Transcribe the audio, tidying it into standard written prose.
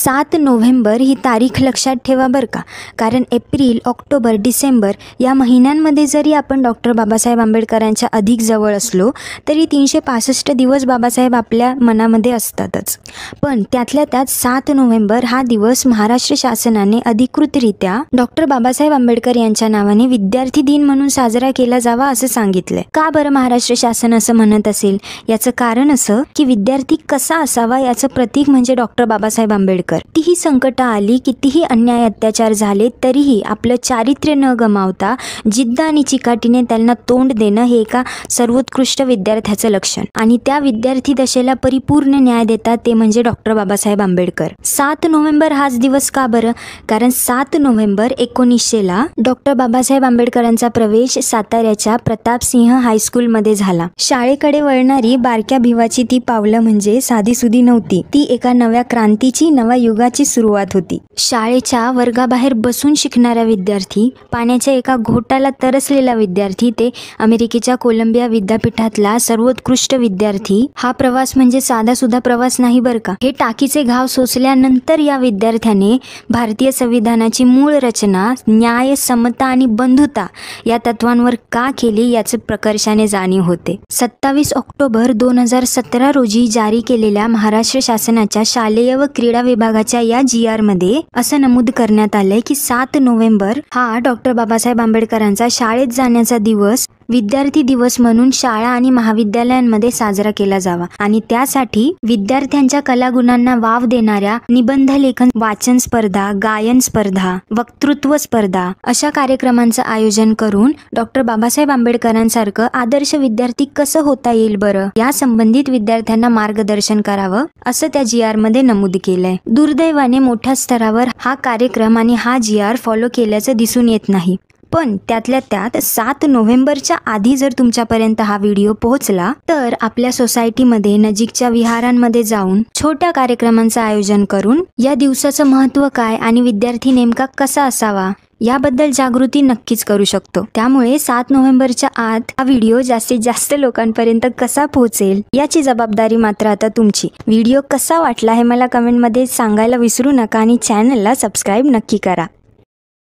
7 November ही तारीख लक्षात ठेवा बरं का, कारण एप्रिल, ऑक्टोबर, डिसेंबर या महिन्यांमध्ये जरी आपण डॉक्टर बाबासाहेब आंबेडकरांच्या अधिक जवळ असलो तरी 365 दिवस बाबासाहेब आपल्या मनामध्ये असतातच. पण त्यातल्या त्यात 7 नोव्हेंबर हा दिवस महाराष्ट्र शासनाने अधिकृतरित्या डॉक्टर बाबासाहेब आंबेडकर यांच्या नावाने विद्यार्थी दिन म्हणून साजरा केला जावा असं सांगितलंय. का बरं महाराष्ट्र शासन असं म्हणत असेल? याचं कारण असं की विद्यार्थी कसा असावा याचं प्रतीक म्हणजे डॉक्टर बाबासाहेब आंबेडकर. कितीही संकटं आली, कितीही अन्याय अत्याचार झाले तरीही आपलं चारित्र्य न गमावता जिद्द आणि चिकाटीने त्यांना तोंड देणं हे एका सर्वोत्कृष्ट विद्यार्थ्याचं लक्षण. आणि त्या विद्यार्थी दशेला परिपूर्ण न्याय देतात ते म्हणजे डॉक्टर बाबासाहेब आंबेडकर. 7 नोव्हेंबर हाच दिवस का बरं? कारण 7 नोव्हेंबर 1900ला डॉक्टर बाबासाहेब आंबेडकरांचा प्रवेश साताऱ्याच्या प्रतापसिंह हायस्कूलमध्ये झाला. शाळेकडे वळणारी बारक्या भिवाची ती पावलं म्हणजे साधीसुधी नव्हती. ती एका नव्या क्रांतीची, नव्या युगाची सुरुवात होती. शाळेच्या वर्गाबाहेर बसून शिकणारा विद्यार्थी, पाण्याच्या एका घोटाला तरसलेला विद्यार्थी ते अमेरिकेच्या कोलंबिया विद्यापीठातला सर्वोत्कृष्ट विद्यार्थी, हा प्रवास म्हणजे साधा सुद्धा प्रवास नाही बरं का. हे टाकीचे घाव सोसल्यानंतर या विद्यार्थ्याने भारतीय संविधानाची मूळ रचना न्याय, समता आणि बंधुता या तत्वांवर का केली याचे प्रकर्षाने जाणीव होते. 27 ऑक्टोबर 2017 रोजी जारी केलेल्या महाराष्ट्र शासनाच्या शालेय व क्रीडा विभागाच्या या GR मध्ये असं नमूद करण्यात आलंय की 7 नोव्हेंबर हा डॉक्टर बाबासाहेब आंबेडकरांचा शाळेत जाण्याचा दिवस विद्यार्थी दिवस म्हणून शाळा आणि महाविद्यालयांमध्ये साजरा केला जावा आणि त्यासाठी विद्यार्थ्यांच्या कलागुणांना वाव देणाऱ्या निबंध लेखन, वाचन स्पर्धा, गायन स्पर्धा, वक्तृत्व स्पर्धा अशा कार्यक्रमांचं आयोजन करून डॉक्टर बाबासाहेब आंबेडकरांसारखं आदर्श विद्यार्थी कसं होता येईल बरं, या संबंधित विद्यार्थ्यांना मार्गदर्शन करावं असं त्या GR मध्ये नमूद केलंय. दुर्दैवाने मोठ्या स्तरावर हा कार्यक्रम आणि हा GR फॉलो केल्याचं दिसून येत नाही. पण त्यातल्या त्यात 7 नोव्हेंबरच्या आधी जर तुमच्यापर्यंत हा व्हिडिओ पोहोचला तर आपल्या सोसायटीमध्ये नजीकच्या विहारांमध्ये जाऊन छोट्या कार्यक्रमांचं आयोजन करून या दिवसाचं महत्त्व काय आणि विद्यार्थी नेमका कसा असावा याबद्दल जागृती नक्कीच करू शकतो. त्यामुळे 7 नोव्हेंबरच्या आत हा व्हिडिओ जास्तीत जास्त लोकांपर्यंत कसा पोहोचेल याची जबाबदारी मात्र आता तुमची. व्हिडिओ कसा वाटला हे मला कमेंटमध्ये सांगायला विसरू नका आणि चॅनलला सबस्क्राईब नक्की करा.